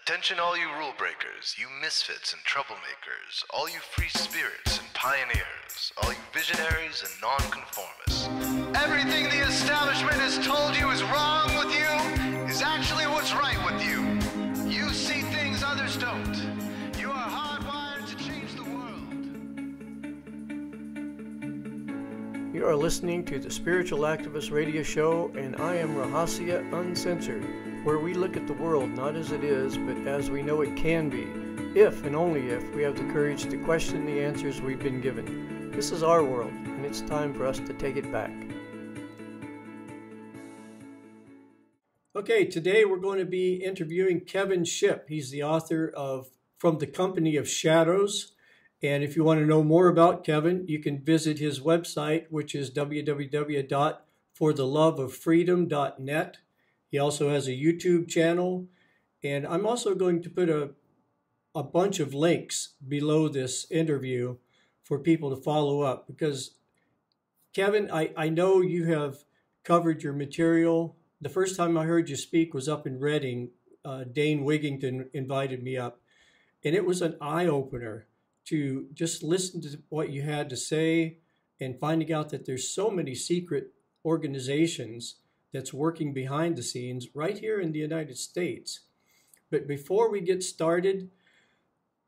Attention all you rule breakers, you misfits and troublemakers, all you free spirits and pioneers, all you visionaries and nonconformists. Everything the establishment has told you is wrong with you is actually what's right with you. You see things others don't. You are hardwired to change the world. You are listening to the Spiritual Activist Radio Show, and I am Rahasya Uncensored, where we look at the world not as it is, but as we know it can be, if and only if we have the courage to question the answers we've been given. This is our world, and it's time for us to take it back. Okay, today we're going to be interviewing Kevin Shipp. He's the author of From the Company of Shadows. And if you want to know more about Kevin, you can visit his website, which is www.fortheloveoffreedom.net. He also has a YouTube channel. And I'm also going to put a bunch of links below this interview for people to follow up. Because, Kevin, I know you have covered your material. The first time I heard you speak was up in Reading. Dane Wigington invited me up. And it was an eye-opener to just listen to what you had to say and finding out that there's so many secret organizations that's working behind the scenes right here in the United States. But before we get started,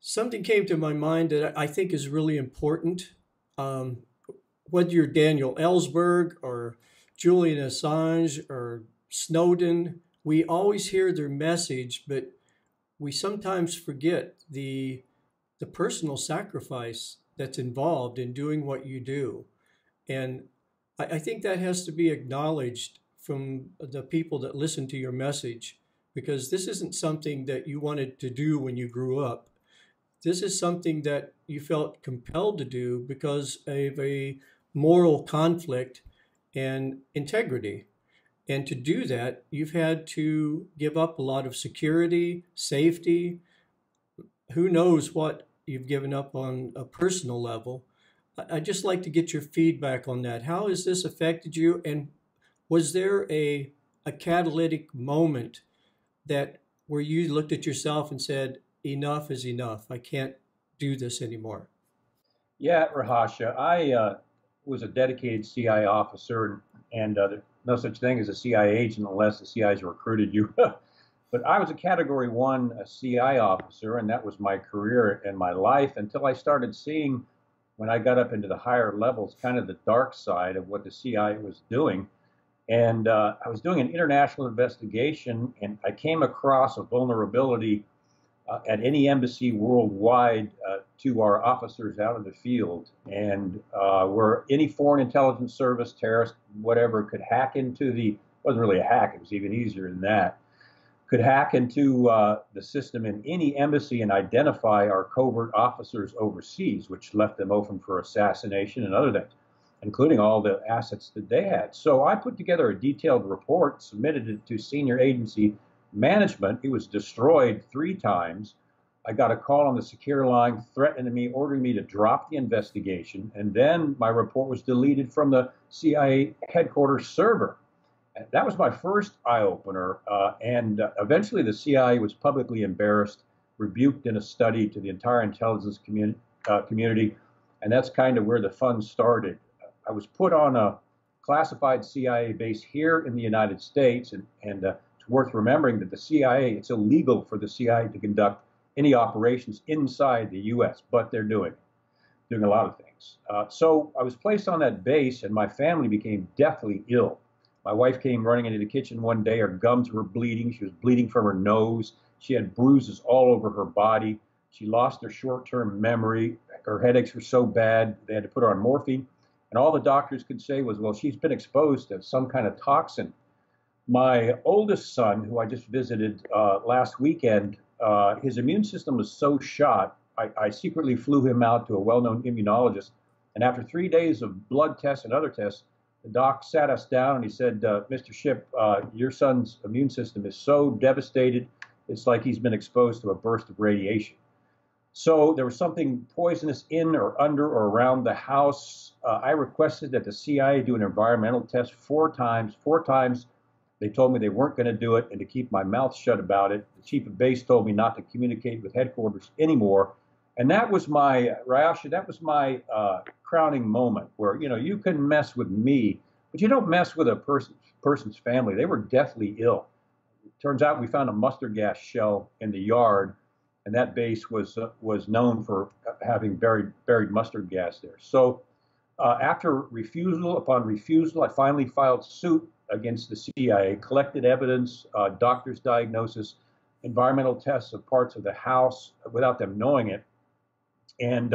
something came to my mind that I think is really important. Whether you're Daniel Ellsberg or Julian Assange or Snowden, we always hear their message, but we sometimes forget the personal sacrifice that's involved in doing what you do. And I think that has to be acknowledged from the people that listen to your message, because this isn't something that you wanted to do when you grew up. This is something that you felt compelled to do because of a moral conflict and integrity. And to do that, you've had to give up a lot of security, safety. Who knows what you've given up on a personal level. I'd just like to get your feedback on that. How has this affected you? And was there a catalytic moment that where you looked at yourself and said, enough is enough. I can't do this anymore? Yeah, Rahasya, I was a dedicated CIA officer, and no such thing as a CIA agent unless the CIA's recruited you. But I was a Category 1 CI officer, and that was my career and my life until I started seeing, when I got up into the higher levels, kind of the dark side of what the CIA was doing. And I was doing an international investigation, and I came across a vulnerability at any embassy worldwide to our officers out in the field, and where any foreign intelligence service, terrorist, whatever, could hack into it wasn't really a hack, it was even easier than that, could hack into the system in any embassy and identify our covert officers overseas, which left them open for assassination and other things, including all the assets that they had. So I put together a detailed report, submitted it to senior agency management. It was destroyed 3 times. I got a call on the secure line threatening me, ordering me to drop the investigation, and then my report was deleted from the CIA headquarters server. That was my first eye-opener, and eventually the CIA was publicly embarrassed, rebuked in a study to the entire intelligence community, and that's kind of where the fun started. I was put on a classified CIA base here in the United States, and it's worth remembering that the CIA, it's illegal for the CIA to conduct any operations inside the U.S., but they're doing a lot of things. So I was placed on that base, and my family became deathly ill. My wife came running into the kitchen one day. Her gums were bleeding. She was bleeding from her nose. She had bruises all over her body. She lost her short-term memory. Her headaches were so bad, they had to put her on morphine. And all the doctors could say was, well, she's been exposed to some kind of toxin. My oldest son, who I just visited last weekend, his immune system was so shot, I secretly flew him out to a well-known immunologist. And after 3 days of blood tests and other tests, the doc sat us down and he said, Mr. Shipp, your son's immune system is so devastated, it's like he's been exposed to a burst of radiation. So there was something poisonous in or under or around the house. I requested that the CIA do an environmental test 4 times. 4 times They told me they weren't going to do it and to keep my mouth shut about it. The chief of base told me not to communicate with headquarters anymore. And that was my, Ryasha, that was my crowning moment where, you know, you can mess with me, but you don't mess with a person's family. They were deathly ill. It turns out we found a mustard gas shell in the yard, and that base was known for having buried mustard gas there. So after refusal upon refusal, I finally filed suit against the CIA, collected evidence, doctor's diagnosis, environmental tests of parts of the house without them knowing it. And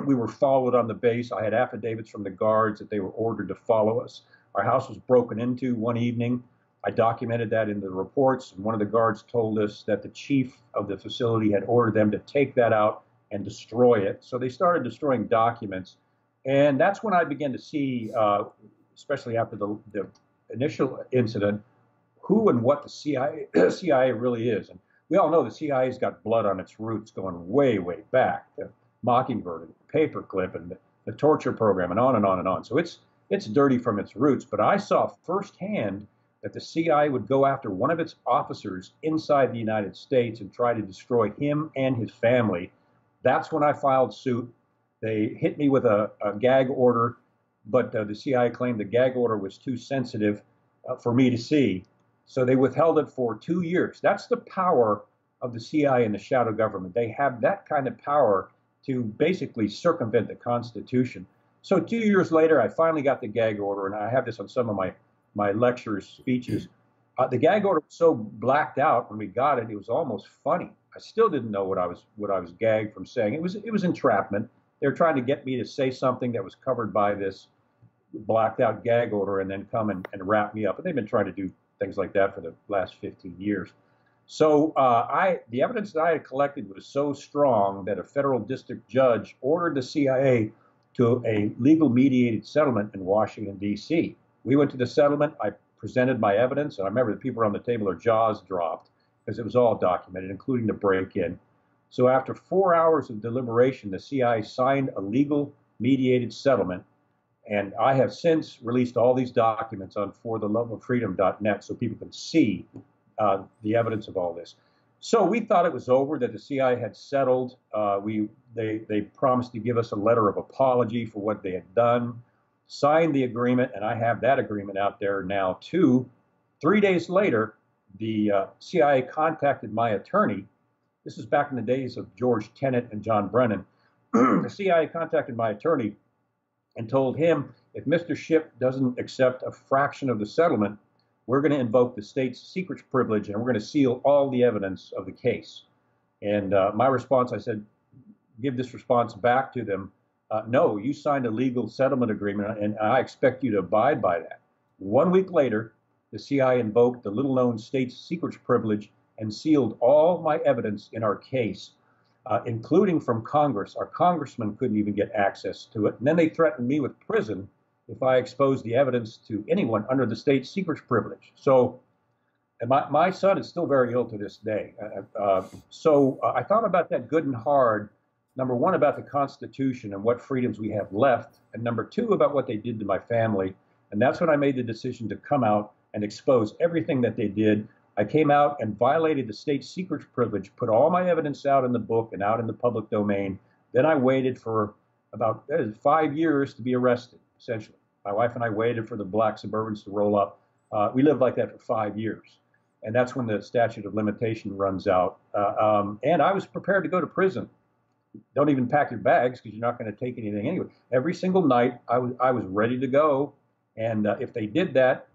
we were followed on the base. I had affidavits from the guards that they were ordered to follow us. Our house was broken into one evening. I documented that in the reports. And one of the guards told us that the chief of the facility had ordered them to take that out and destroy it. So they started destroying documents. And that's when I began to see, especially after the initial incident, who and what the CIA really is. And we all know the CIA's got blood on its roots going way, way back. The Mockingbird and the Paperclip and the torture program and on and on and on. So it's dirty from its roots. But I saw firsthand that the CIA would go after one of its officers inside the United States and try to destroy him and his family. That's when I filed suit. They hit me with a gag order, but the CIA claimed the gag order was too sensitive for me to see. So they withheld it for 2 years. That's the power of the CIA and the shadow government. They have that kind of power to basically circumvent the Constitution. So 2 years later, I finally got the gag order, and I have this on some of my lectures, speeches. The gag order was so blacked out when we got it, it was almost funny. I still didn't know what I was gagged from saying. It was entrapment. They were trying to get me to say something that was covered by this blacked out gag order and then come and wrap me up. And they've been trying to do things like that for the last 15 years. So the evidence that I had collected was so strong that a federal district judge ordered the CIA to a legal mediated settlement in Washington, D.C. We went to the settlement. I presented my evidence, and I remember the people around the table, their jaws dropped because it was all documented, including the break-in. So after 4 hours of deliberation, the CIA signed a legal mediated settlement. And I have since released all these documents on fortheloveoffreedom.net so people can see the evidence of all this. So we thought it was over, that the CIA had settled. They promised to give us a letter of apology for what they had done, signed the agreement, and I have that agreement out there now too. 3 days later, the CIA contacted my attorney. This is back in the days of George Tenet and John Brennan. The CIA contacted my attorney and told him, if Mr. Shipp doesn't accept a fraction of the settlement, we're going to invoke the state's secrets privilege and we're going to seal all the evidence of the case. And my response, I said, give this response back to them. No, you signed a legal settlement agreement and I expect you to abide by that. 1 week later, the CIA invoked the little-known state's secrets privilege and sealed all my evidence in our case, including from Congress. Our congressman couldn't even get access to it. And then they threatened me with prison if I exposed the evidence to anyone under the state secrets privilege. So and my son is still very ill to this day. So I thought about that good and hard. Number one, about the Constitution and what freedoms we have left. And number two, about what they did to my family. And that's when I made the decision to come out and expose everything that they did. I came out and violated the state secrets privilege, put all my evidence out in the book and out in the public domain. Then I waited for about 5 years to be arrested, essentially. My wife and I waited for the black Suburbans to roll up. We lived like that for 5 years. And that's when the statute of limitation runs out. And I was prepared to go to prison. Don't even pack your bags because you're not going to take anything anyway. Every single night I was ready to go. And if they did that,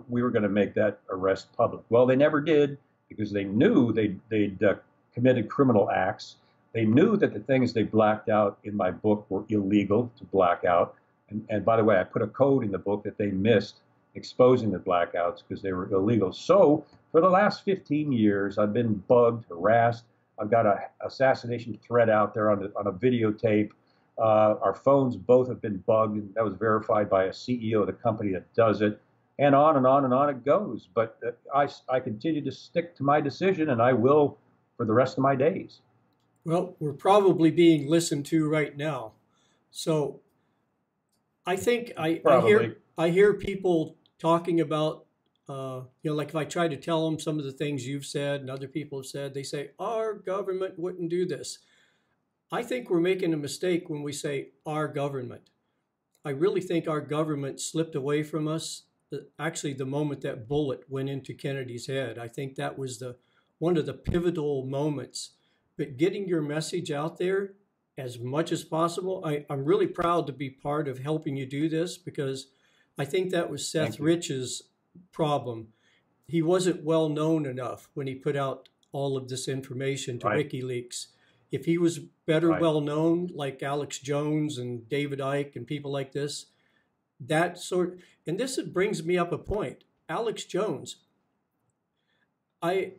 we were going to make that arrest public. Well, they never did because they knew they'd committed criminal acts. They knew that the things they blacked out in my book were illegal to black out. And by the way, I put a code in the book that they missed exposing the blackouts because they were illegal. So for the last 15 years, I've been bugged, harassed. I've got an assassination threat out there on a videotape. Our phones both have been bugged, and that was verified by a CEO of the company that does it, and on and on and on it goes. But I continue to stick to my decision, and I will for the rest of my days. Well, we're probably being listened to right now. So I think I hear people talking about Like if I try to tell them some of the things you've said and other people have said, they say, our government wouldn't do this. I think we're making a mistake when we say our government. I really think our government slipped away from us. Actually, the moment that bullet went into Kennedy's head, I think that was one of the pivotal moments. But getting your message out there as much as possible, I'm really proud to be part of helping you do this, because I think that was Seth Rich's problem. He wasn't well known enough when he put out all of this information to WikiLeaks. If he was better well known, like Alex Jones and David Icke and people like this, and this brings me up a point. Alex Jones, I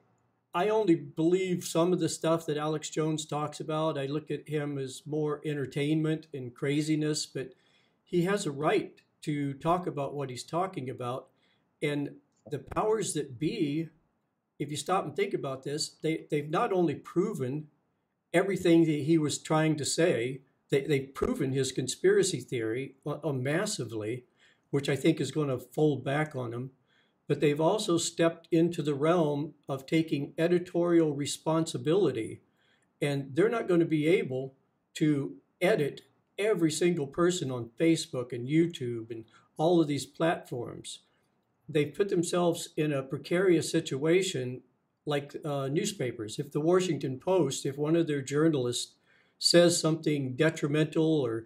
only believe some of the stuff that Alex Jones talks about. I look at him as more entertainment and craziness, but he has a right to talk about what he's talking about. And the powers that be, if you stop and think about this, they've not only proven everything that he was trying to say, they've proven his conspiracy theory massively, which I think is going to fold back on him. But they've also stepped into the realm of taking editorial responsibility. And they're not going to be able to edit every single person on Facebook and YouTube and all of these platforms. They've put themselves in a precarious situation like newspapers. If the Washington Post, if one of their journalists says something detrimental or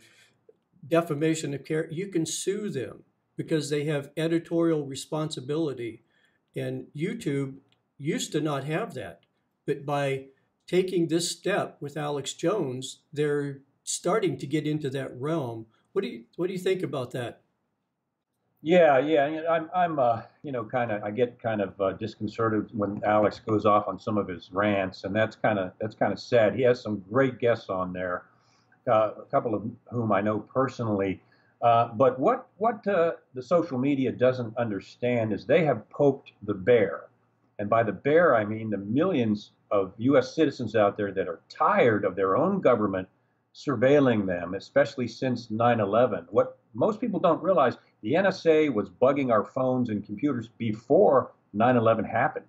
defamation of character, you can sue them because they have editorial responsibility. And YouTube used to not have that. But by taking this step with Alex Jones, they're starting to get into that realm. What do you think about that? Yeah. I'm I get kind of disconcerted when Alex goes off on some of his rants, and that's kind of sad. He has some great guests on there, a couple of whom I know personally. But what the social media doesn't understand is they have poked the bear, and by the bear I mean the millions of U.S. citizens out there that are tired of their own government surveilling them, especially since 9/11. What most people don't realize, the NSA was bugging our phones and computers before 9/11 happened.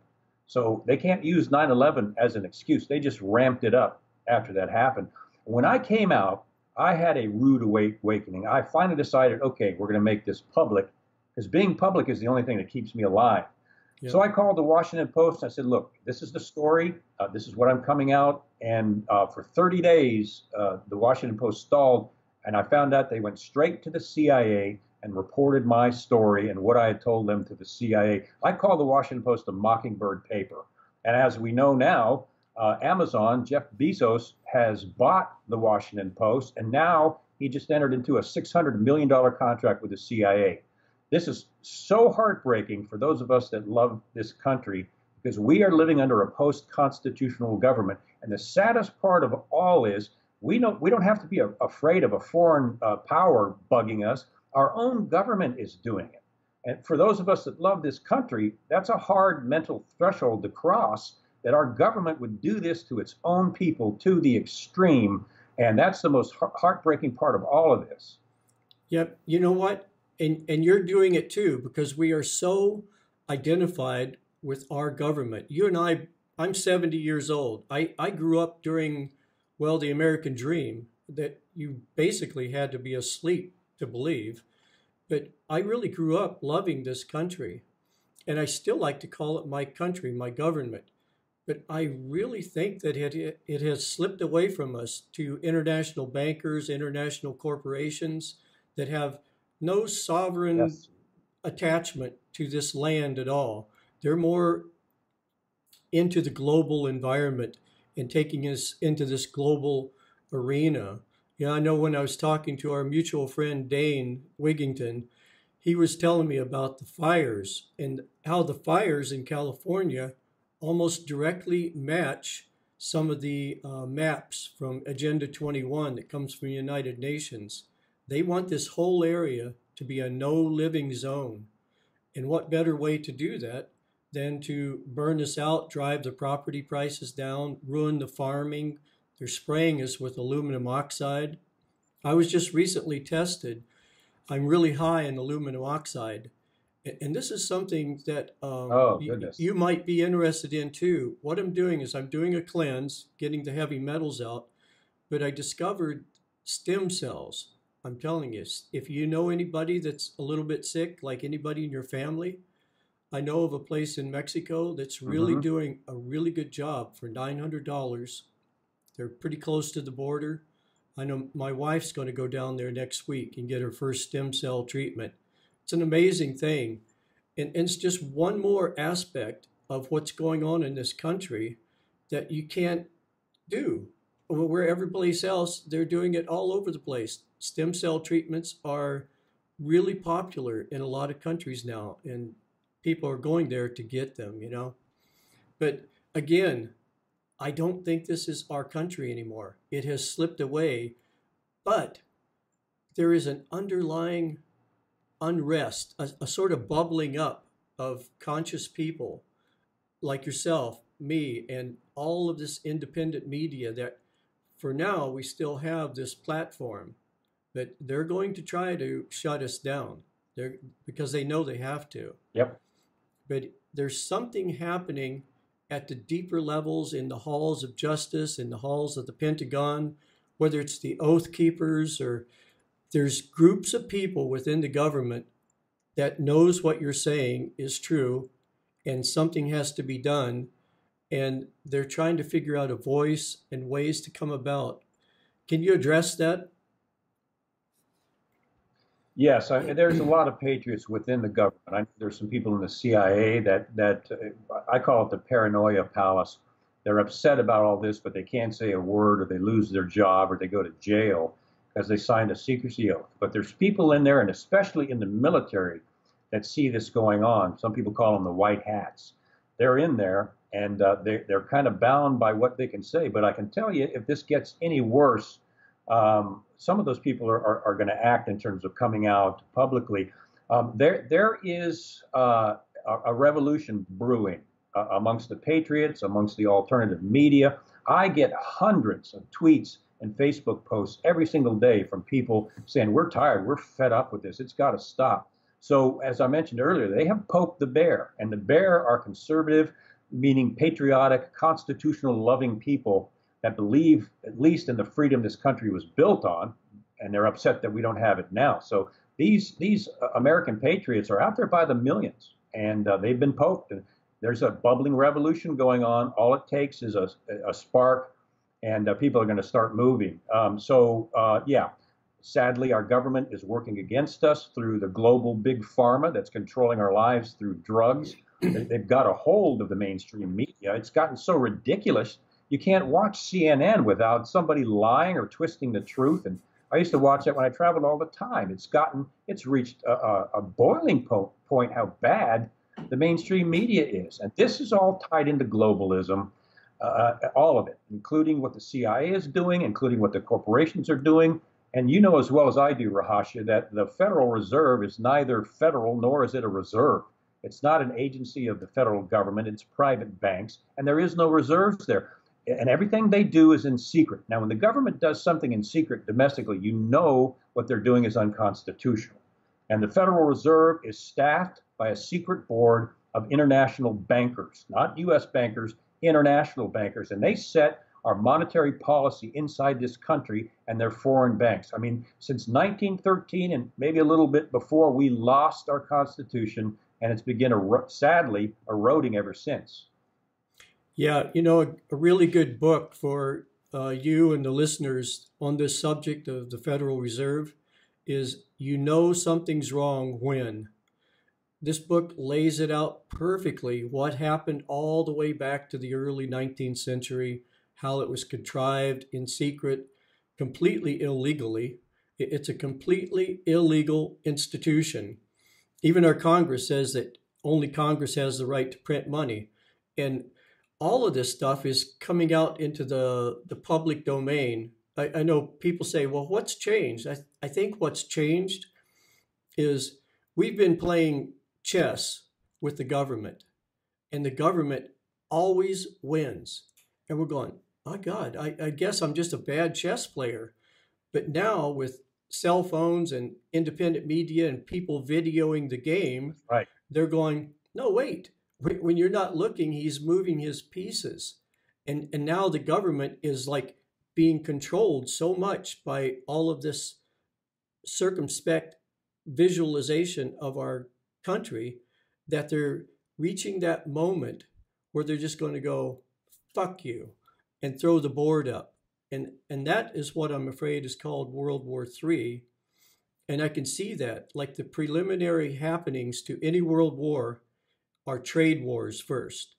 So they can't use 9/11 as an excuse. They just ramped it up after that happened. When I came out, I had a rude awakening. I finally decided, okay, we're going to make this public, because being public is the only thing that keeps me alive. Yeah. So I called the Washington Post. I said, look, this is the story. This is what I'm coming out. And for 30 days, the Washington Post stalled. And I found out they went straight to the CIA and reported my story and what I had told them to the CIA. I called the Washington Post a mockingbird paper. And as we know now, Amazon, Jeff Bezos, has bought the Washington Post, and now he just entered into a $600 million contract with the CIA. This is so heartbreaking for those of us that love this country, because we are living under a post-constitutional government. And the saddest part of all is we don't have to be afraid of a foreign power bugging us. Our own government is doing it. And for those of us that love this country, that's a hard mental threshold to cross, that our government would do this to its own people to the extreme. And that's the most heartbreaking part of all of this. Yep. You know what? And you're doing it too, because we are so identified with our government. You and I'm 70 years old. I grew up during, well, the American dream, that you basically had to be asleep to believe. But I really grew up loving this country. And I still like to call it my country, my government. But I really think that it has slipped away from us to international bankers, international corporations that have no sovereign attachment to this land at all. They're more into the global environment and taking us into this global arena. Yeah, I know when I was talking to our mutual friend, Dane Wigington, he was telling me about the fires and how the fires in California almost directly match some of the maps from Agenda 21 that comes from the United Nations. They want this whole area to be a no living zone. And what better way to do that than to burn us out, drive the property prices down, ruin the farming? They're spraying us with aluminum oxide. I was just recently tested. I'm really high in aluminum oxide. And this is something that Oh, goodness. you might be interested in too. What I'm doing is I'm doing a cleanse, getting the heavy metals out, but I discovered stem cells. I'm telling you, if you know anybody that's a little bit sick, like anybody in your family, I know of a place in Mexico that's really Hmm. doing a really good job for $900. They're pretty close to the border. I know my wife's going to go down there next week and get her first stem cell treatment. It's an amazing thing. And it's just one more aspect of what's going on in this country that you can't do. Where every place else, they're doing it all over the place. Stem cell treatments are really popular in a lot of countries now, and people are going there to get them, you know. But again, I don't think this is our country anymore. It has slipped away, but there is an underlying unrest, a sort of bubbling up of conscious people like yourself, me, and all of this independent media that for now we still have this platform, but they're going to try to shut us down. Because they know they have to. Yep. But there's something happening at the deeper levels in the halls of justice, in the halls of the Pentagon, whether it's the Oath Keepers or there's groups of people within the government that knows what you're saying is true and something has to be done. And they're trying to figure out a voice and ways to come about. Can you address that? Yes, there's a lot of patriots within the government. There's some people in the CIA that I call it the paranoia palace. They're upset about all this, but they can't say a word, or they lose their job, or they go to jail because they signed a secrecy oath. But there's people in there, and especially in the military, that see this going on. Some people call them the white hats. They're in there, and they're kind of bound by what they can say. But I can tell you, if this gets any worse, some of those people are going to act in terms of coming out publicly. There is a revolution brewing amongst the patriots, amongst the alternative media. I get hundreds of tweets and Facebook posts every single day from people saying, we're tired, we're fed up with this, it's got to stop. So as I mentioned earlier, they have poked the bear, and the bear are conservative, meaning patriotic, constitutional loving people that believe at least in the freedom this country was built on, and they're upset that we don't have it now. So these American patriots are out there by the millions, and they've been poked. And there's a bubbling revolution going on. All it takes is a spark, and people are going to start moving. Yeah, sadly, our government is working against us through the global big pharma that's controlling our lives through drugs. They've got a hold of the mainstream media. It's gotten so ridiculous. You can't watch CNN without somebody lying or twisting the truth. And I used to watch that when I traveled all the time. It's reached a boiling point how bad the mainstream media is. And this is all tied into globalism, all of it, including what the CIA is doing, including what the corporations are doing. And you know as well as I do, Rahasha, that the Federal Reserve is neither federal nor is it a reserve. It's not an agency of the federal government. It's private banks, and there is no reserves there. And everything they do is in secret. Now, when the government does something in secret domestically, you know what they're doing is unconstitutional. And the Federal Reserve is staffed by a secret board of international bankers, not U.S. bankers, international bankers. And they set our monetary policy inside this country, and they're foreign banks. I mean, since 1913 and maybe a little bit before, we lost our Constitution, and it's begun sadly eroding ever since. Yeah, you know, a really good book for you and the listeners on this subject of the Federal Reserve is You Know Something's Wrong When. This book lays it out perfectly, what happened all the way back to the early 19th century, how it was contrived in secret, completely illegally. It's a completely illegal institution. Even our Congress says that only Congress has the right to print money. And all of this stuff is coming out into the public domain. I know people say, well, what's changed? I think what's changed is we've been playing chess with the government, and the government always wins. And we're going, oh God, I guess I'm just a bad chess player. But now with cell phones and independent media and people videoing the game, Right. they're going, no, wait, when you're not looking, he's moving his pieces. And now the government is like being controlled so much by all of this circumspect visualization of our country that they're reaching that moment where they're just going to go, fuck you, and throw the board up. And that is what I'm afraid is called World War III. And I can see that, like the preliminary happenings to any world war are trade wars first,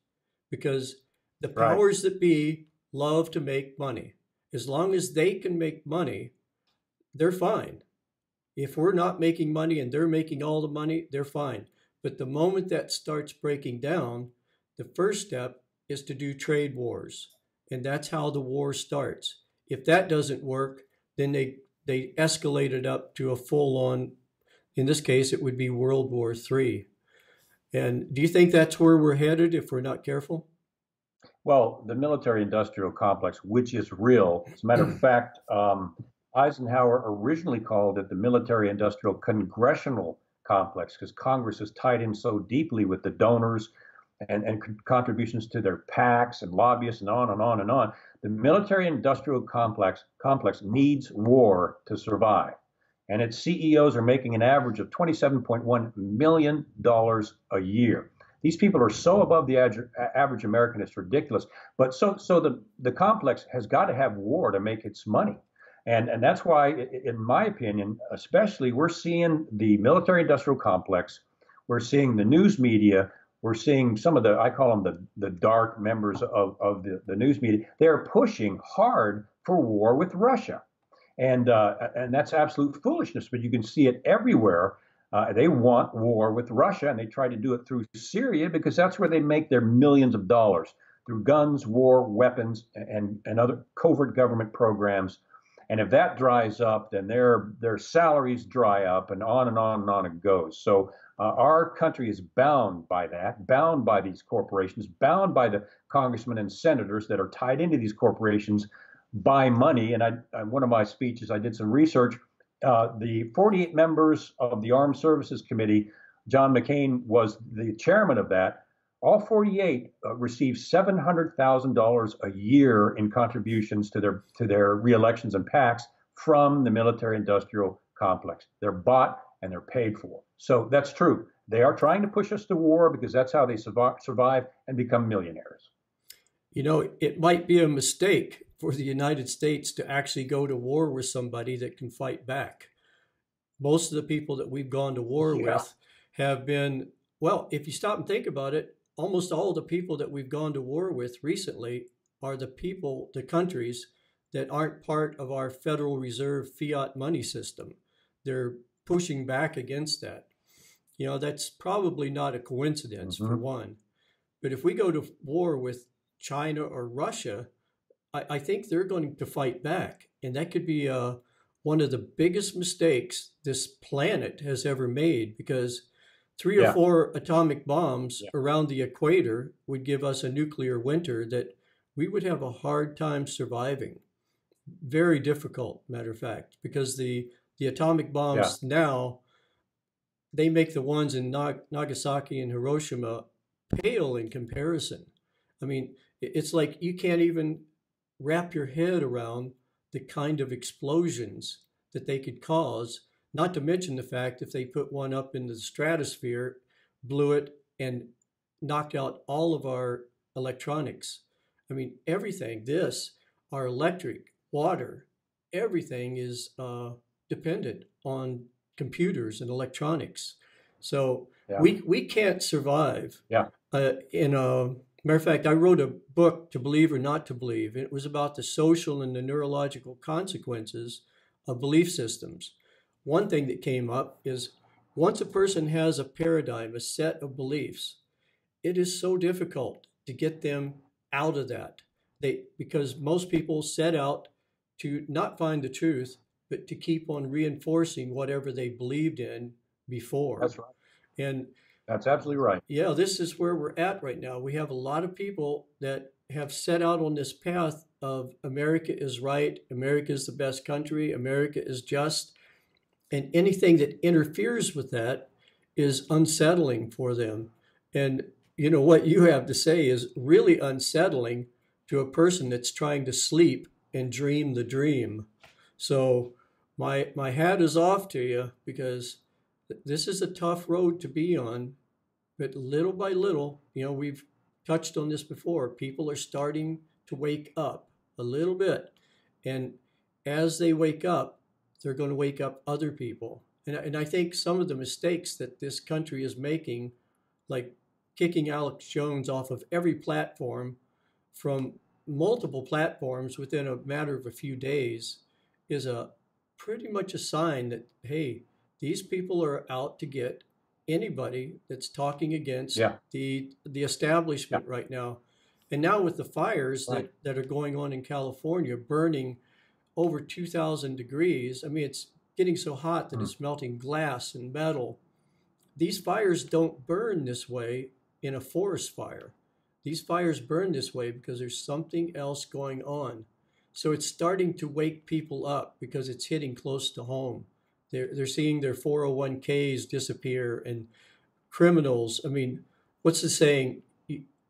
because the Right. powers that be love to make money. As long as they can make money, they're fine. If we're not making money and they're making all the money, they're fine. But the moment that starts breaking down, the first step is to do trade wars. And that's how the war starts. If that doesn't work, then they escalate it up to a full-on, in this case, it would be World War III. And do you think that's where we're headed if we're not careful? Well, the military-industrial complex, which is real, as a matter of fact, Eisenhower originally called it the military-industrial congressional complex because Congress is tied in so deeply with the donors and contributions to their PACs and lobbyists and on and on and on. The military-industrial complex needs war to survive. And its CEOs are making an average of $27.1 million a year. These people are so above the average American, it's ridiculous. But so the complex has got to have war to make its money. And that's why, in my opinion, especially, we're seeing the military-industrial complex, we're seeing the news media, we're seeing some of the, I call them the dark members of the news media. They're pushing hard for war with Russia. And that's absolute foolishness, but you can see it everywhere. They want war with Russia, and they try to do it through Syria because that's where they make their millions of dollars, through guns, war, weapons, and other covert government programs. And if that dries up, then their salaries dry up, and on and on and on it goes. So our country is bound by that, bound by these corporations, bound by the congressmen and senators that are tied into these corporations by money. And one of my speeches, I did some research. The 48 members of the Armed Services Committee, John McCain was the chairman of that. All 48 receive $700,000 a year in contributions to their reelections and PACs from the military-industrial complex. They're bought and they're paid for. So that's true. They are trying to push us to war because that's how they survive and become millionaires. You know, it might be a mistake for the United States to actually go to war with somebody that can fight back. Most of the people that we've gone to war with have been, well, if you stop and think about it, almost all of the people that we've gone to war with recently are the countries that aren't part of our Federal Reserve fiat money system. They're pushing back against that. You know, that's probably not a coincidence, for one. But if we go to war with China or Russia, I think they're going to fight back. And that could be one of the biggest mistakes this planet has ever made, because 3 or 4 atomic bombs around the equator would give us a nuclear winter that we would have a hard time surviving. Very difficult, matter of fact, because the atomic bombs now, they make the ones in Nagasaki and Hiroshima pale in comparison. I mean, it's like you can't even wrap your head around the kind of explosions that they could cause, not to mention the fact if they put one up in the stratosphere, blew it, and knocked out all of our electronics. I mean, everything, our electric, water, everything is dependent on computers and electronics. So we can't survive. Matter of fact, I wrote a book, To Believe or Not to Believe. It was about the social and the neurological consequences of belief systems. One thing that came up is once a person has a paradigm, a set of beliefs, it is so difficult to get them out of that. Because most people set out to not find the truth, but to keep on reinforcing whatever they believed in before. That's right. And that's absolutely right. Yeah, this is where we're at right now. We have a lot of people that have set out on this path of America is right, America is the best country, America is just, And anything that interferes with that is unsettling for them. And you know what you have to say is really unsettling to a person that's trying to sleep and dream the dream. So my hat is off to you, because this is a tough road to be on. But little by little, you know, we've touched on this before, people are starting to wake up a little bit. And as they wake up, they're going to wake up other people. And I think some of the mistakes that this country is making, like kicking Alex Jones off of every platform from multiple platforms within a matter of a few days, is a pretty much a sign that, hey, these people are out to get anybody that's talking against the establishment right now. And now with the fires that are going on in California, burning over 2,000 degrees, I mean, it's getting so hot that it's melting glass and metal. These fires don't burn this way in a forest fire. These fires burn this way because there's something else going on. So it's starting to wake people up because it's hitting close to home. They're seeing their 401ks disappear, and criminals. I mean, what's the saying?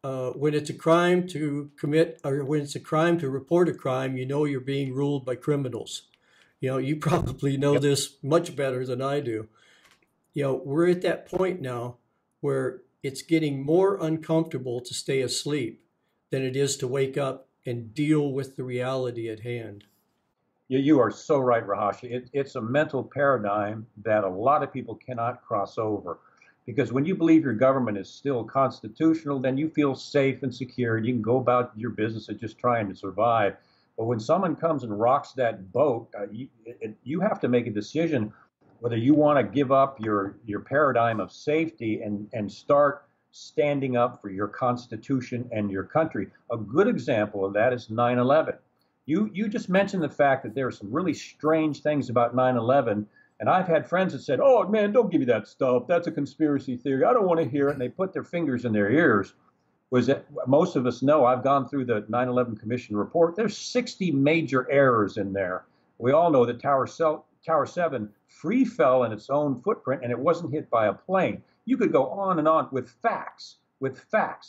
When it's a crime to commit, or when it's a crime to report a crime, you know you're being ruled by criminals. You know, you probably know this much better than I do. You know, we're at that point now where it's getting more uncomfortable to stay asleep than it is to wake up and deal with the reality at hand. You are so right, Rahashi. It's a mental paradigm that a lot of people cannot cross over. Because when you believe your government is still constitutional, then you feel safe and secure, and you can go about your business of just trying to survive. But when someone comes and rocks that boat, you have to make a decision whether you want to give up your paradigm of safety and start standing up for your Constitution and your country. A good example of that is 9/11. You just mentioned the fact that there are some really strange things about 9/11. And I've had friends that said, oh, man, don't give me that stuff. That's a conspiracy theory. I don't want to hear it. And they put their fingers in their ears. Was that most of us know, I've gone through the 9/11 Commission report. There's 60 major errors in there. We all know that Tower 7 free fell in its own footprint, and it wasn't hit by a plane. You could go on and on with facts.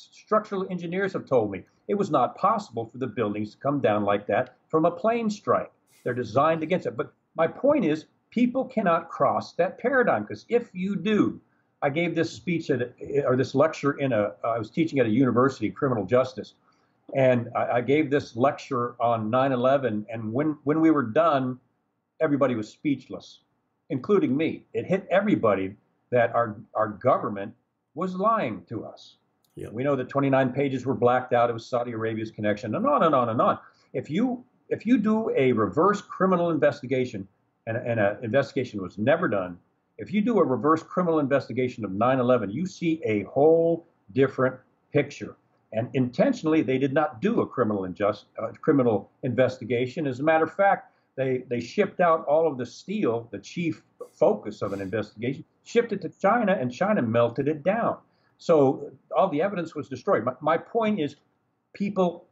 Structural engineers have told me it was not possible for the buildings to come down like that from a plane strike. They're designed against it. But my point is, people cannot cross that paradigm, because if you do, I gave this speech or this lecture I was teaching at a university, criminal justice, and I gave this lecture on 9/11, and when we were done, everybody was speechless, including me. It hit everybody that our government was lying to us. Yeah. We know that 29 pages were blacked out. It was Saudi Arabia's connection, and on and on and on. If you do a reverse criminal investigation, and an investigation was never done, if you do a reverse criminal investigation of 9/11, you see a whole different picture. And intentionally, they did not do a criminal investigation. As a matter of fact, they shipped out all of the steel, the chief focus of an investigation, shipped it to China, and China melted it down. So all the evidence was destroyed. My point is, people,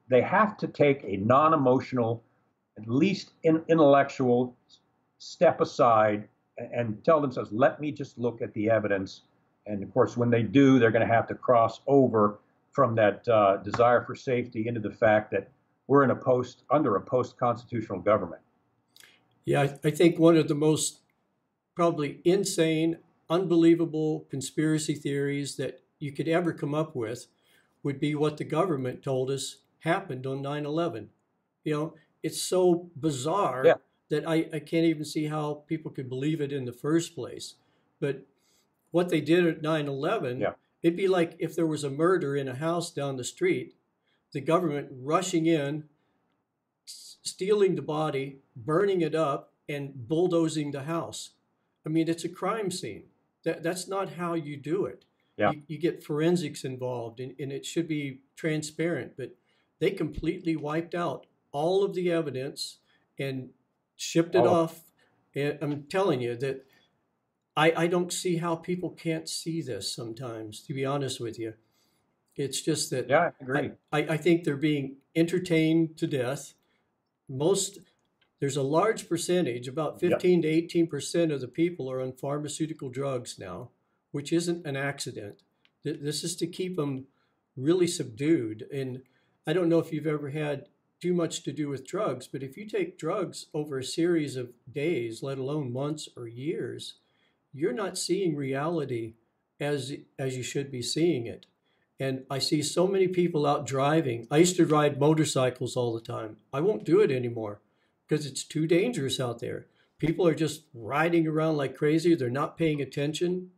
they have to take a non-emotional, at least intellectual step aside and tell themselves, let me just look at the evidence. And of course, when they do, they're going to have to cross over from that desire for safety into the fact that we're under a post-constitutional government. Yeah, I think one of the most probably insane, unbelievable conspiracy theories that you could ever come up with would be what the government told us happened on 9/11. You know, it's so bizarre that I can't even see how people could believe it in the first place. But what they did at 9/11, it'd be like if there was a murder in a house down the street, the government rushing in, stealing the body, burning it up, and bulldozing the house. I mean, it's a crime scene. That's not how you do it. Yeah. You get forensics involved, and it should be transparent. But they completely wiped out all of the evidence and shipped it off. And I'm telling you that I don't see how people can't see this sometimes, to be honest with you. It's just that I agree. I think they're being entertained to death. Most There's a large percentage, about 15 to 18% of the people are on pharmaceutical drugs now, which isn't an accident. This is to keep them really subdued. And I don't know if you've ever had too much to do with drugs, but if you take drugs over a series of days, let alone months or years, you're not seeing reality as you should be seeing it. And I see so many people out driving. I used to ride motorcycles all the time. I won't do it anymore because it's too dangerous out there. People are just riding around like crazy. They're not paying attention.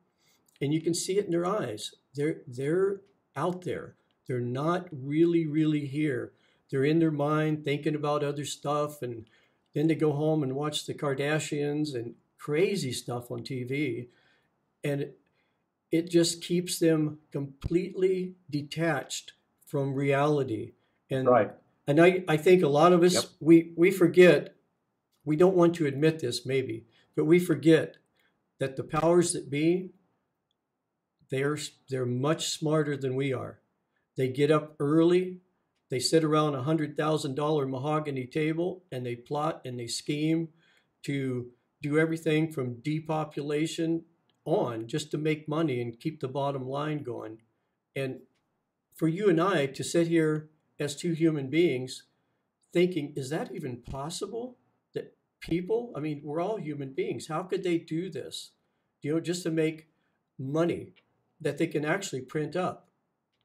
And you can see it in their eyes. They're out there. They're not really here. They're in their mind thinking about other stuff, and then they go home and watch the Kardashians and crazy stuff on TV. And it just keeps them completely detached from reality. And Right. And I think a lot of us, we forget, we don't want to admit this maybe, but we forget that the powers that be, they're much smarter than we are. They get up early, they sit around a $100,000 mahogany table, and they plot and they scheme to do everything from depopulation on just to make money and keep the bottom line going. And for you and I to sit here as two human beings thinking, is that even possible? That people, I mean, we're all human beings. How could they do this? Just to make money that they can actually print up.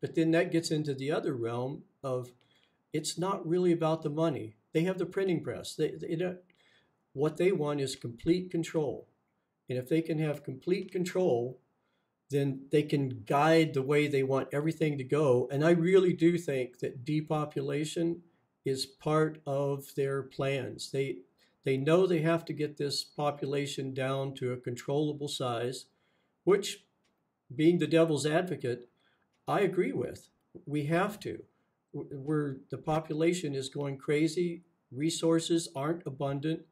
But then that gets into the other realm of it's not really about the money. They have the printing press. What they want is complete control. And if they can have complete control, then they can guide the way they want everything to go. And I really do think that depopulation is part of their plans. They know they have to get this population down to a controllable size, which, being the devil's advocate, I agree with. We have to. The population is going crazy. Resources aren't abundant.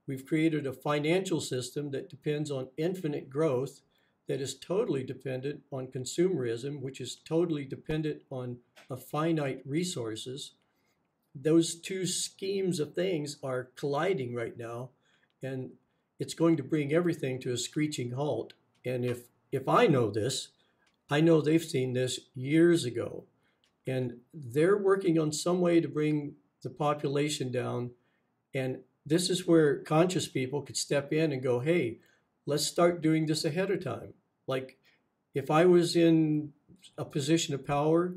We've created a financial system that depends on infinite growth, that is totally dependent on consumerism, which is totally dependent on a finite resources. Those two schemes of things are colliding right now, and it's going to bring everything to a screeching halt. And if I know this, I know they've seen this years ago, and they're working on some way to bring the population down. And this is where conscious people could step in and go, hey, let's start doing this ahead of time. Like if I was in a position of power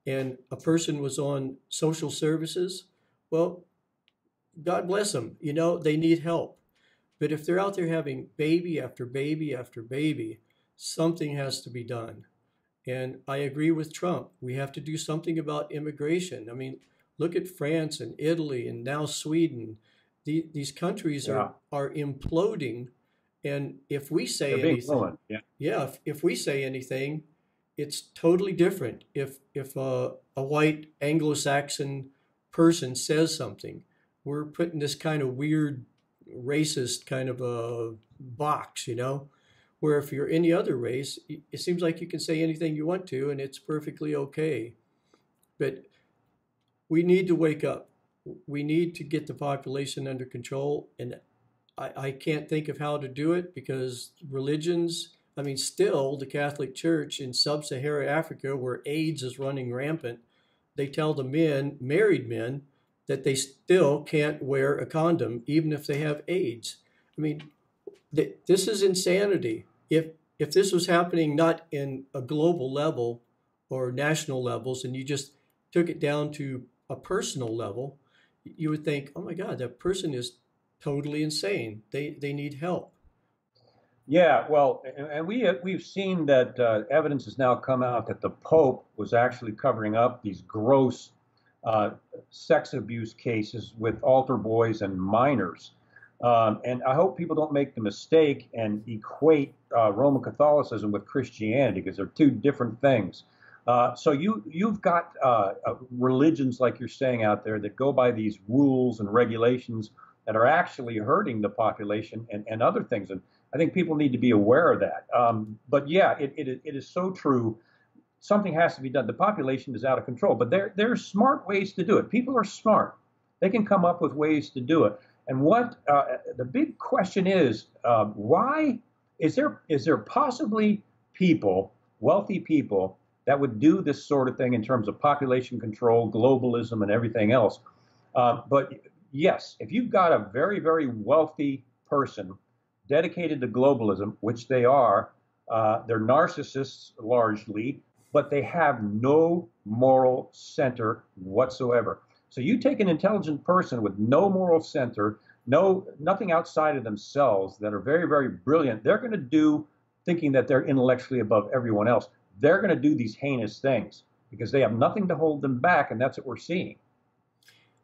and a person was on social services, well, God bless them. They need help. But if they're out there having baby after baby after baby, something has to be done. And I agree with Trump. We have to do something about immigration. I mean, look at France and Italy and now Sweden. These countries are imploding. And if we say anything, if we say anything, it's totally different. If a white Anglo-Saxon person says something, we're put in this kind of weird racist kind of a box, where if you're any other race, it seems like you can say anything you want to and it's perfectly okay. But we need to wake up. We need to get the population under control. And I can't think of how to do it because religions, I mean, still the Catholic Church in sub-Saharan Africa, where AIDS is running rampant, they tell the men, married men, that they still can't wear a condom even if they have AIDS. I mean, this is insanity. If this was happening not in a global level or national levels, and you just took it down to a personal level, you would think, oh my God, that person is totally insane. They need help. Yeah, well, and we've seen that evidence has now come out that the Pope was actually covering up these gross sex abuse cases with altar boys and minors. And I hope people don't make the mistake and equate Roman Catholicism with Christianity, because they're two different things. So you've got religions, like you're saying, out there that go by these rules and regulations that are actually hurting the population and other things. And I think people need to be aware of that. But yeah, it is so true. Something has to be done. The population is out of control, but there are smart ways to do it. People are smart. They can come up with ways to do it. And what the big question is, why is there possibly people, wealthy people, that would do this sort of thing in terms of population control, globalism, and everything else? But yes, if you've got a very, very wealthy person dedicated to globalism, which they are, they're narcissists largely, but they have no moral center whatsoever. So you take an intelligent person with no moral center, nothing outside of themselves, that are very, very brilliant. They're going to do, thinking that they're intellectually above everyone else. They're going to do these heinous things because they have nothing to hold them back, and that's what we're seeing.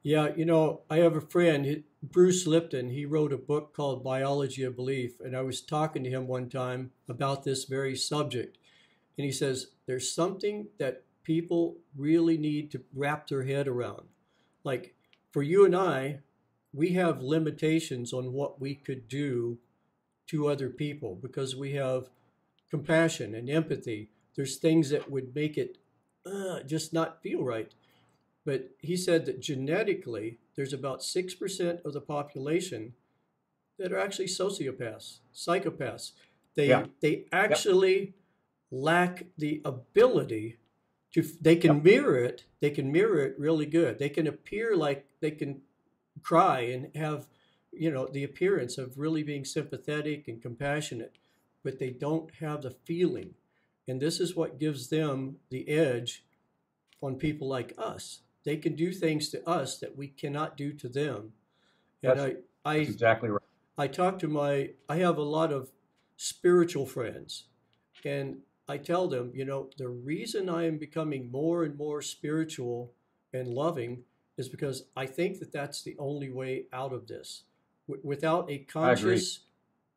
Yeah, you know, I have a friend, Bruce Lipton. He wrote a book called Biology of Belief, and I was talking to him one time about this very subject. And he says, there's something that people really need to wrap their head around. Like for you and I, we have limitations on what we could do to other people because we have compassion and empathy. There's things that would make it just not feel right. But he said that genetically, there's about 6% of the population that are actually sociopaths, psychopaths. They actually lack the ability to, they can mirror it. They can mirror it really good. They can appear like they can cry and have, you know, the appearance of really being sympathetic and compassionate, but they don't have the feeling. And this is what gives them the edge on people like us. They can do things to us that we cannot do to them. And that's exactly right. I have a lot of spiritual friends, and I tell them, you know, the reason I am becoming more and more spiritual and loving is because I think that that's the only way out of this. Without a conscious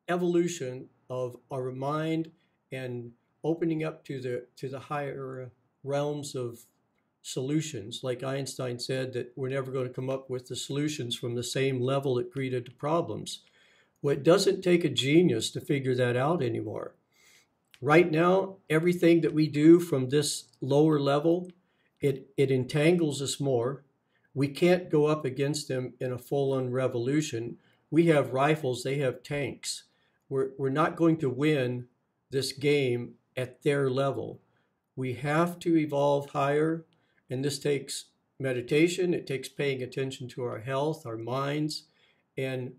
evolution of our mind and opening up to the higher realms of solutions, like Einstein said, that we're never going to come up with the solutions from the same level that created the problems. Well, it doesn't take a genius to figure that out anymore. Right now, everything that we do from this lower level, it entangles us more. We can't go up against them in a full-on revolution. We have rifles, they have tanks. We're not going to win this game at their level. We have to evolve higher, and this takes meditation, it takes paying attention to our health, our minds, and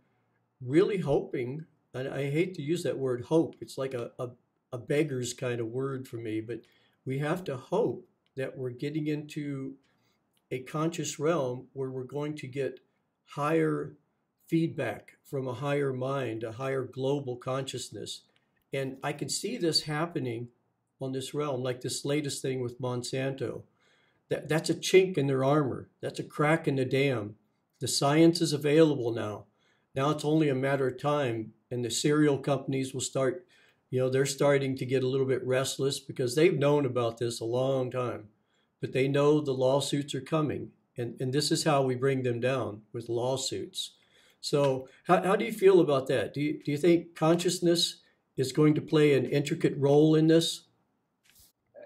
really hoping, and I hate to use that word hope, it's like a beggar's kind of word for me, but we have to hope that we're getting into a conscious realm where we're going to get higher feedback from a higher mind, a higher global consciousness. And I can see this happening on this realm, like this latest thing with Monsanto. That's a chink in their armor. That's a crack in the dam. The science is available now. Now it's only a matter of time, and the cereal companies will start, you know, they're starting to get a little bit restless because they've known about this a long time, but they know the lawsuits are coming, and this is how we bring them down, with lawsuits. So how do you feel about that? Do you think consciousness is going to play an intricate role in this?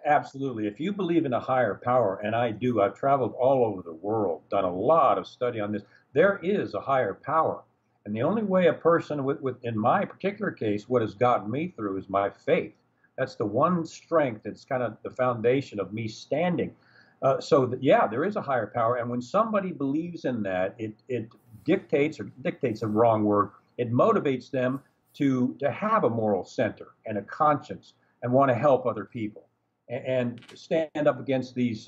Absolutely. If you believe in a higher power, and I do, I've traveled all over the world, done a lot of study on this. There is a higher power. And the only way a person in my particular case, what has gotten me through is my faith. That's the one strength. It's kind of the foundation of me standing. Yeah, there is a higher power. And when somebody believes in that, it dictates a wrong word. It motivates them to have a moral center and a conscience and want to help other people and stand up against these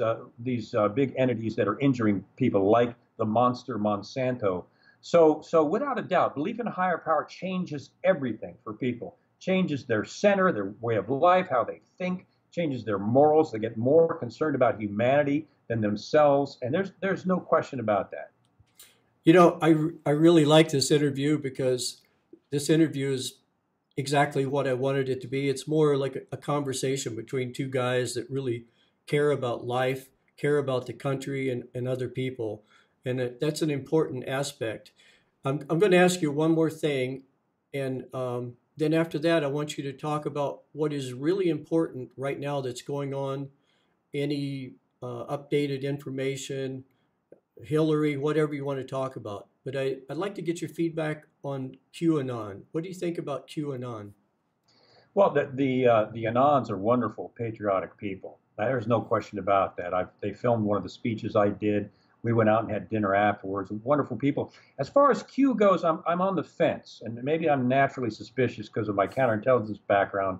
big entities that are injuring people, like the monster Monsanto. So without a doubt, belief in a higher power changes everything for people. Changes their center, their way of life, how they think, changes their morals. They get more concerned about humanity than themselves, and there's no question about that. You know, I really like this interview because this interview is exactly what I wanted it to be. It's more like a conversation between two guys that really care about life, care about the country and other people. And that's an important aspect. I'm going to ask you one more thing. And then after that, I want you to talk about what is really important right now that's going on, any updated information, Hillary, whatever you want to talk about. but I'd like to get your feedback on QAnon. What do you think about QAnon? Well, the Anons are wonderful, patriotic people. There's no question about that. They filmed one of the speeches I did. We went out and had dinner afterwards. Wonderful people. As far as Q goes, I'm on the fence, and maybe I'm naturally suspicious because of my counterintelligence background.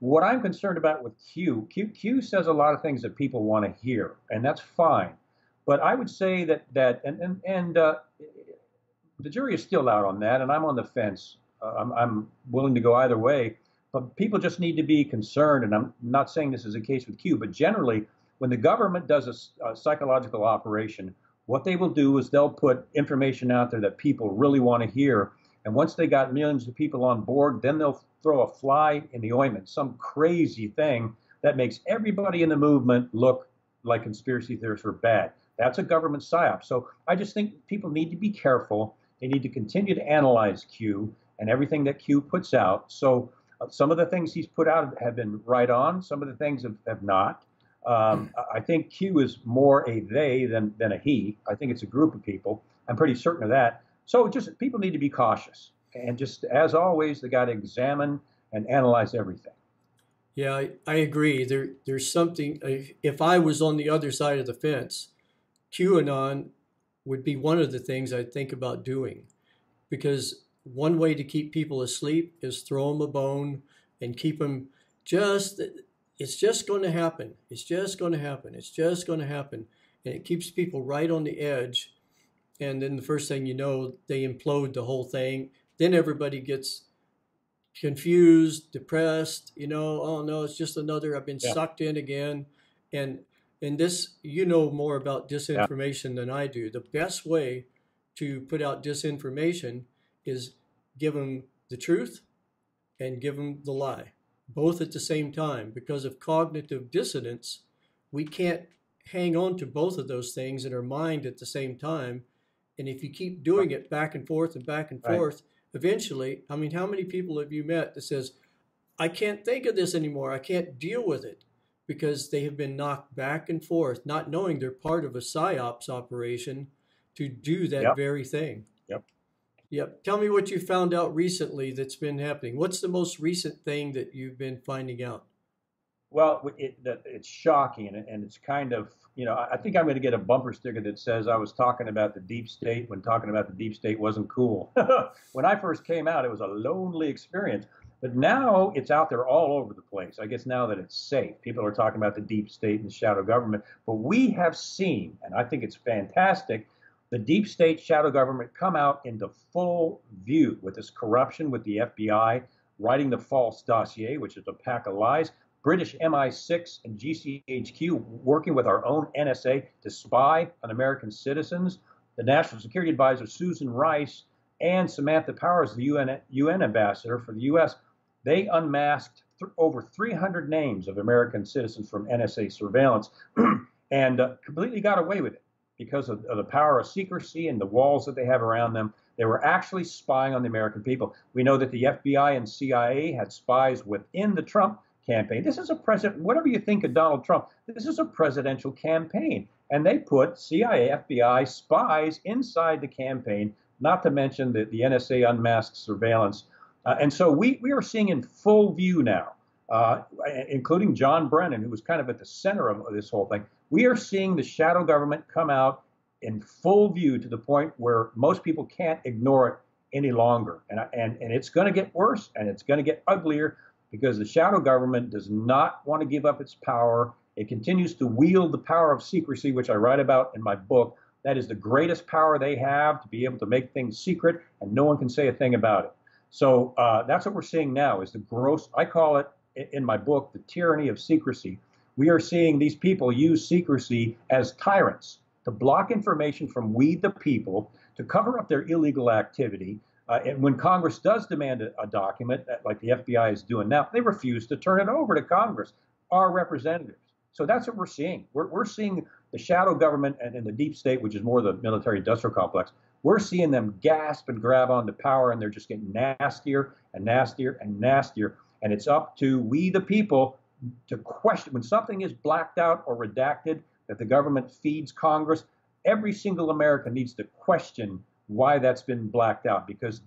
What I'm concerned about with Q says a lot of things that people want to hear, and that's fine. But I would say that the jury is still out on that, and I'm on the fence. I'm willing to go either way. But people just need to be concerned, and I'm not saying this is the case with Q, but generally, when the government does a psychological operation, what they will do is they'll put information out there that people really want to hear. And once they got millions of people on board, then they'll throw a fly in the ointment, some crazy thing that makes everybody in the movement look like conspiracy theorists are bad. That's a government psyop. So I just think people need to be careful. They need to continue to analyze Q and everything that Q puts out. So some of the things he's put out have been right on. Some of the things have not. I think Q is more a they than a he. I think it's a group of people. I'm pretty certain of that. So just people need to be cautious. And just as always, they got to examine and analyze everything. Yeah, I agree. There's something, if I was on the other side of the fence, QAnon would be one of the things I'd think about doing. Because one way to keep people asleep is throw them a bone and keep them it's just going to happen. It's just going to happen. It's just going to happen. And it keeps people right on the edge. And then the first thing you know, they implode the whole thing. Then everybody gets confused, depressed, oh no, it's just another, I've been sucked in again. And this, more about disinformation than I do. The best way to put out disinformation is give them the truth and give them the lie, both at the same time. Because of cognitive dissonance, we can't hang on to both of those things in our mind at the same time. And if you keep doing it back and forth and back and forth, eventually, how many people have you met that says, I can't think of this anymore, I can't deal with it, because they have been knocked back and forth, not knowing they're part of a psyops operation to do that very thing. Yep. Tell me what you found out recently that's been happening. What's the most recent thing that you've been finding out? Well, it's shocking, and it's kind of, I think I'm going to get a bumper sticker that says I was talking about the deep state when talking about the deep state wasn't cool. When I first came out, it was a lonely experience. But now it's out there all over the place. I guess now that it's safe, people are talking about the deep state and the shadow government. But we have seen, and I think it's fantastic, the deep state shadow government come out into full view with this corruption with the FBI, writing the false dossier, which is a pack of lies, British MI6 and GCHQ working with our own NSA to spy on American citizens, the National Security Advisor Susan Rice and Samantha Powers, the UN ambassador for the U.S., they unmasked over 300 names of American citizens from NSA surveillance and completely got away with it. Because of the power of secrecy and the walls that they have around them, they were actually spying on the American people. We know that the FBI and CIA had spies within the Trump campaign. This is a president, whatever you think of Donald Trump, this is a presidential campaign. And they put CIA, FBI spies inside the campaign, not to mention the NSA unmasked surveillance. And so we are seeing in full view now, including John Brennan, who was kind of at the center of this whole thing. We are seeing the shadow government come out in full view to the point where most people can't ignore it any longer. And it's going to get worse, and it's going to get uglier, because the shadow government does not want to give up its power. It continues to wield the power of secrecy, which I write about in my book. That is the greatest power they have, to be able to make things secret, and no one can say a thing about it. So that's what we're seeing now, is the gross, I call it in my book, the tyranny of secrecy. We are seeing these people use secrecy as tyrants to block information from we the people, to cover up their illegal activity. And when Congress does demand a document, like the FBI is doing now, they refuse to turn it over to Congress, our representatives. So that's what we're seeing. We're seeing the shadow government and the deep state, which is more the military-industrial complex. We're seeing them gasp and grab onto power, and they're just getting nastier and nastier and nastier. And it's up to we the people to question when something is blacked out or redacted that the government feeds Congress. Every single American needs to question why that's been blacked out, because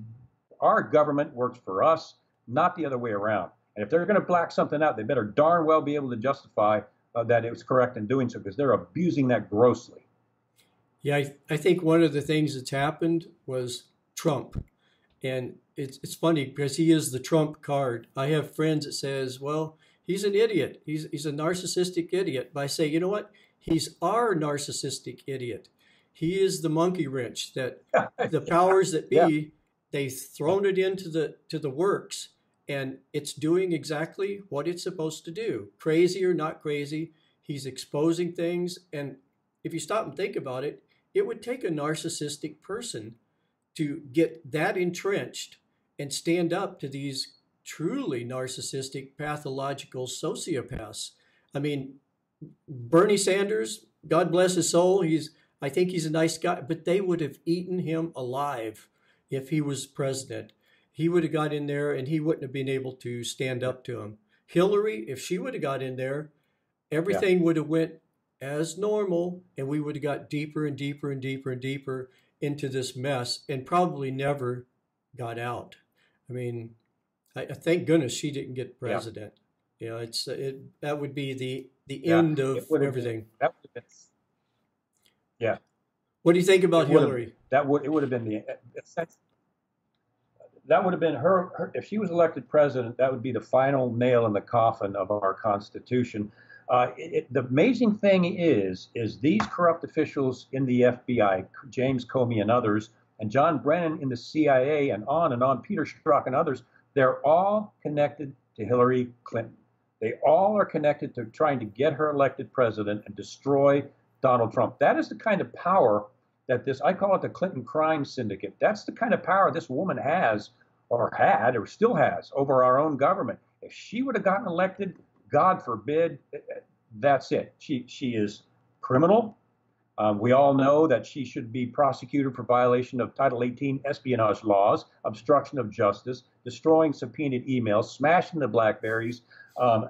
our government works for us, not the other way around. And if they're going to black something out, they better darn well be able to justify that it was correct in doing so, because they're abusing that grossly. Yeah, I think one of the things that's happened was Trump. And it's funny because he is the Trump card. I have friends that says, well, he's an idiot. He's a narcissistic idiot. But I say, you know what? He's our narcissistic idiot. He is the monkey wrench that the powers that be, Yeah. they've thrown it into the works, and it's doing exactly what it's supposed to do. Crazy or not crazy, he's exposing things. And if you stop and think about it, it would take a narcissistic person to get that entrenched and stand up to these truly narcissistic, pathological sociopaths. I mean, Bernie Sanders, God bless his soul, I think he's a nice guy, but they would have eaten him alive if he was president. He would have got in there and he wouldn't have been able to stand up to him. Hillary, if she would have got in there, everything would have went as normal, and we would have got deeper and deeper and deeper and deeper into this mess and probably never got out. I mean, I thank goodness she didn't get president. You know, that would be the end of everything. That would have been, yeah. What do you think about Hillary? It would have been that would have been her, if she was elected president, that would be the final nail in the coffin of our Constitution. The amazing thing is these corrupt officials in the FBI, James Comey and others, and John Brennan in the CIA, and on, Peter Strzok and others, they're all connected to Hillary Clinton. They all are connected to trying to get her elected president and destroy Donald Trump. That is the kind of power that I call it the Clinton crime syndicate. That's the kind of power this woman has, or had, or still has, over our own government. If she would have gotten elected, God forbid, that's it. She is criminal. We all know that she should be prosecuted for violation of Title 18 espionage laws, obstruction of justice, destroying subpoenaed emails, smashing the BlackBerries, on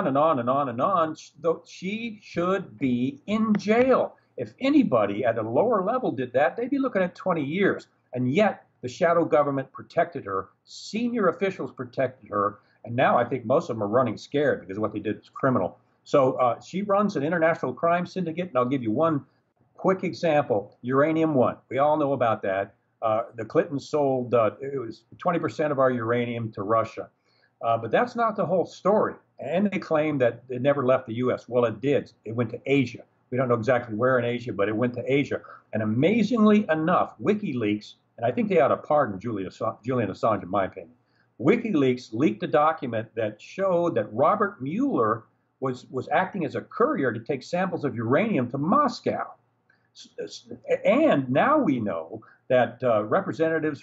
and on and on and on. She should be in jail. If anybody at a lower level did that, they'd be looking at 20 years. And yet the shadow government protected her. Senior officials protected her. And now I think most of them are running scared because what they did was criminal. So she runs an international crime syndicate. And I'll give you one quick example. Uranium One. We all know about that. The Clintons sold, it was 20% of our uranium to Russia. But that's not the whole story. And they claim that it never left the U.S. Well, it did. It went to Asia. We don't know exactly where in Asia, but it went to Asia. And amazingly enough, WikiLeaks, and I think they ought to pardon Julian Assange, in my opinion. WikiLeaks leaked a document that showed that Robert Mueller was acting as a courier to take samples of uranium to Moscow. And now we know that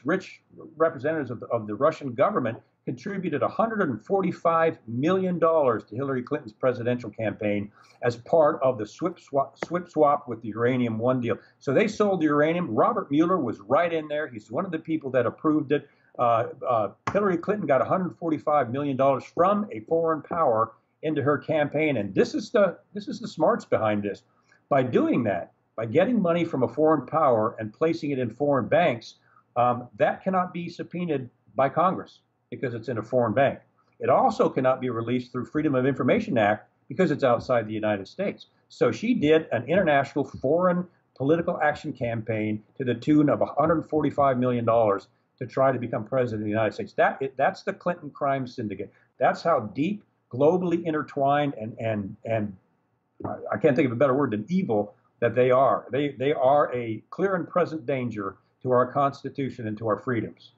rich representatives of the Russian government contributed $145 million to Hillary Clinton's presidential campaign as part of the SWIP swap with the Uranium One deal. So they sold the uranium. Robert Mueller was right in there. He's one of the people that approved it. Hillary Clinton got $145 million from a foreign power into her campaign. And this is the smarts behind this. By doing that, by getting money from a foreign power and placing it in foreign banks, that cannot be subpoenaed by Congress because it's in a foreign bank. It also cannot be released through Freedom of Information Act because it's outside the United States. So she did an international foreign political action campaign to the tune of $145 million to try to become president of the United States. That's the Clinton crime syndicate. That's how deep, globally intertwined, and I can't think of a better word than evil that they are. They are a clear and present danger to our Constitution and to our freedoms.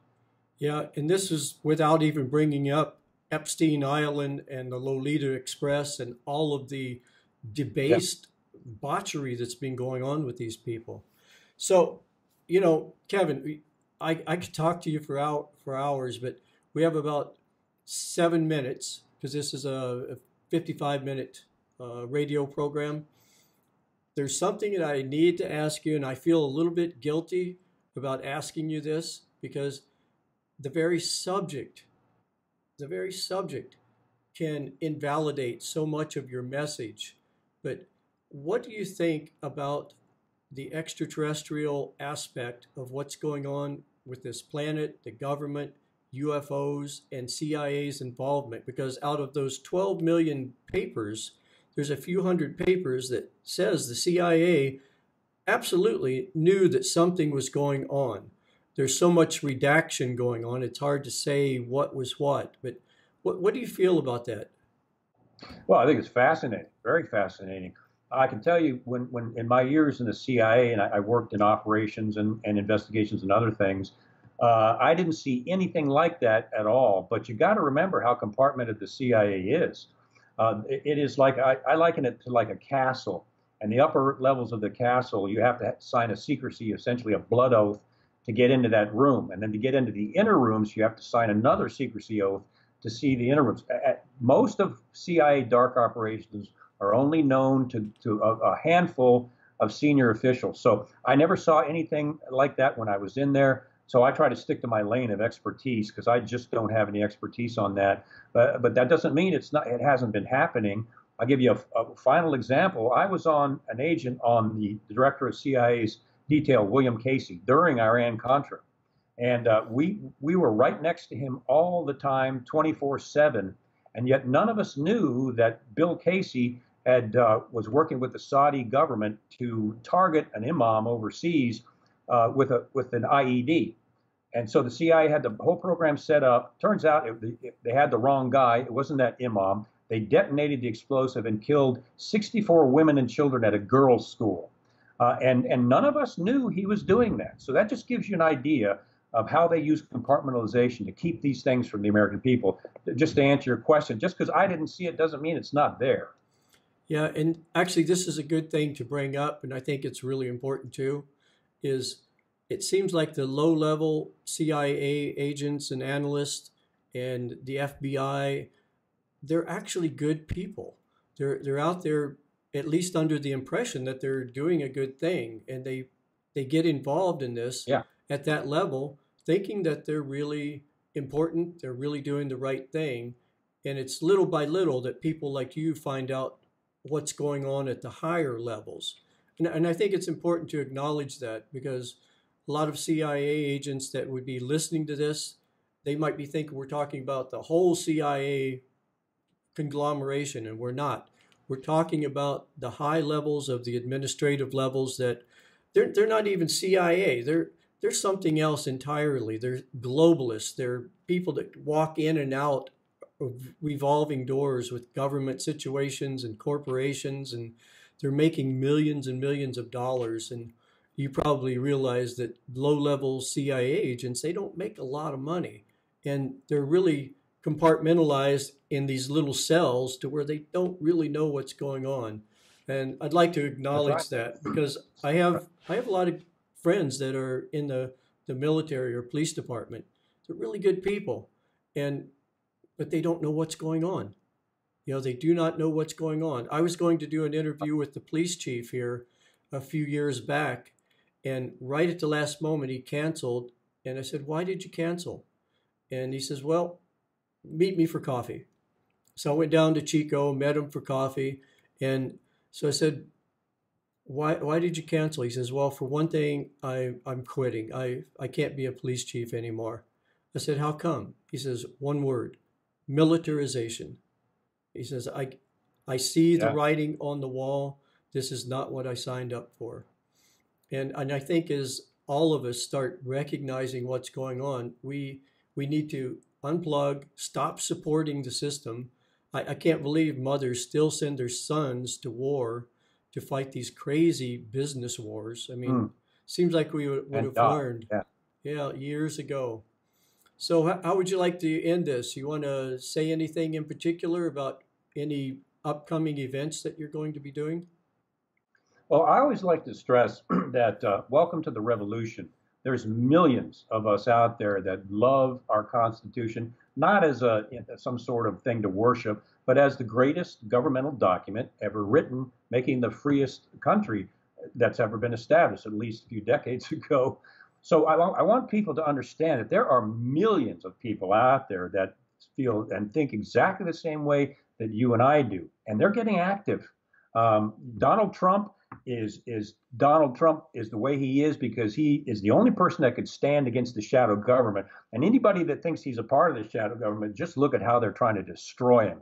Yeah, and this is without even bringing up Epstein Island and the Lolita Express and all of the debased botchery that's been going on with these people. So, you know, Kevin, I could talk to you for hours, but we have about 7 minutes because this is a 55-minute radio program. There's something that I need to ask you, and I feel a little bit guilty about asking you this because the very subject can invalidate so much of your message. But what do you think about the extraterrestrial aspect of what's going on with this planet, the government, UFOs, and CIA's involvement. Because out of those 12 million papers, there's a few hundred papers that says the CIA absolutely knew that something was going on. There's so much redaction going on, it's hard to say what was what. But what do you feel about that? Well, I think it's fascinating, very fascinating. I can tell you when in my years in the CIA, and I worked in operations and investigations and other things, I didn't see anything like that at all. But you got to remember how compartmented the CIA is. It is like, I liken it to like a castle. And the upper levels of the castle, you have to sign a secrecy, essentially a blood oath, to get into that room. And then to get into the inner rooms, you have to sign another secrecy oath to see the inner rooms. Most of CIA dark operations are only known to a handful of senior officials. So I never saw anything like that when I was in there. So I try to stick to my lane of expertise because I just don't have any expertise on that. But that doesn't mean it hasn't been happening. I'll give you a final example. I was on an agent on the director of CIA's detail, William Casey, during Iran-Contra. And we were right next to him all the time, 24/7. And yet none of us knew that Bill Casey was working with the Saudi government to target an imam overseas with an IED. And so the CIA had the whole program set up. Turns out they had the wrong guy. It wasn't that imam. They detonated the explosive and killed 64 women and children at a girls' school. And none of us knew he was doing that. So that just gives you an idea of how they use compartmentalization to keep these things from the American people. Just to answer your question, just because I didn't see it doesn't mean it's not there. Yeah, and actually this is a good thing to bring up, and I think it's really important too, is it seems like the low-level CIA agents and analysts and the FBI, they're actually good people. They're out there at least under the impression that they're doing a good thing, and they get involved in this at that level, thinking that they're really important, they're really doing the right thing, and it's little by little that people like you find out what's going on at the higher levels. And I think it's important to acknowledge that, because a lot of CIA agents that would be listening to this, they might be thinking we're talking about the whole CIA conglomeration, and we're not. We're talking about the high levels of the administrative levels that they're not even CIA. They're something else entirely. They're globalists. They're people that walk in and out of revolving doors with government situations and corporations, and they're making millions and millions of dollars. And you probably realize that low-level CIA agents, they don't make a lot of money, and they're really compartmentalized in these little cells to where they don't really know what's going on. And I'd like to acknowledge that, because I have a lot of friends that are in the military or police department. They're really good people, but they don't know what's going on. You know, they do not know what's going on. I was going to do an interview with the police chief here a few years back, and right at the last moment he canceled. And I said, "Why did you cancel?" And he says, "Well, meet me for coffee." So I went down to Chico, met him for coffee. And so I said, why did you cancel? He says, "Well, for one thing, I'm quitting. I can't be a police chief anymore." I said, "How come?" He says, "One word, militarization." He says, I see the writing on the wall. This is not what I signed up for. And I think as all of us start recognizing what's going on, we need to unplug, stop supporting the system. I can't believe mothers still send their sons to war to fight these crazy business wars. I mean, seems like we would have learned years ago. So how would you like to end this? You want to say anything in particular about any upcoming events that you're going to be doing? Well, I always like to stress that welcome to the revolution. There's millions of us out there that love our Constitution, not as some sort of thing to worship, but as the greatest governmental document ever written, making the freest country that's ever been established, at least a few decades ago. So I want people to understand that there are millions of people out there that feel and think exactly the same way that you and I do, and they're getting active. Donald Trump is Donald Trump is the way he is because he is the only person that could stand against the shadow government. And anybody that thinks he's a part of the shadow government, just look at how they're trying to destroy him.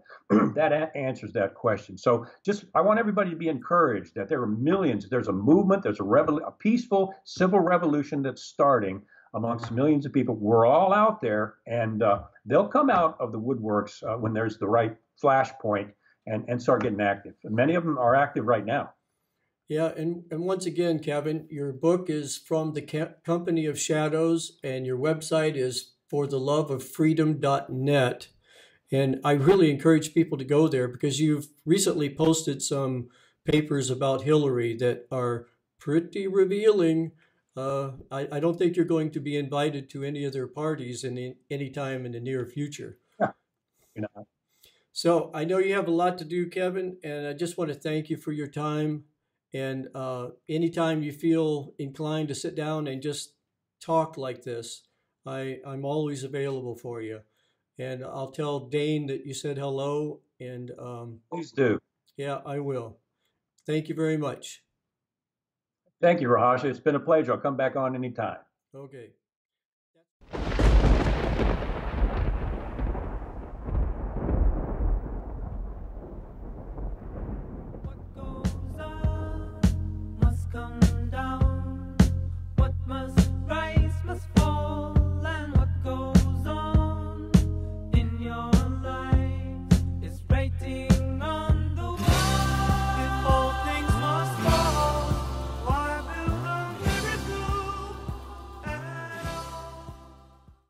That answers that question. So I want everybody to be encouraged that there are millions. There's a movement. There's a peaceful civil revolution that's starting amongst millions of people. We're all out there, and they'll come out of the woodworks when there's the right flashpoint and start getting active. And many of them are active right now. Yeah, and once again, Kevin, your book is from the Company of Shadows, and your website is fortheloveoffreedom.net. And I really encourage people to go there because you've recently posted some papers about Hillary that are pretty revealing. I don't think you're going to be invited to any of their parties any time in the near future. You know. So I know you have a lot to do, Kevin, and I just want to thank you for your time. And anytime you feel inclined to sit down and just talk like this, I'm always available for you. And I'll tell Dane that you said hello. And please do. Yeah, I will. Thank you very much. Thank you, Rahasha. It's been a pleasure. I'll come back on anytime. Okay.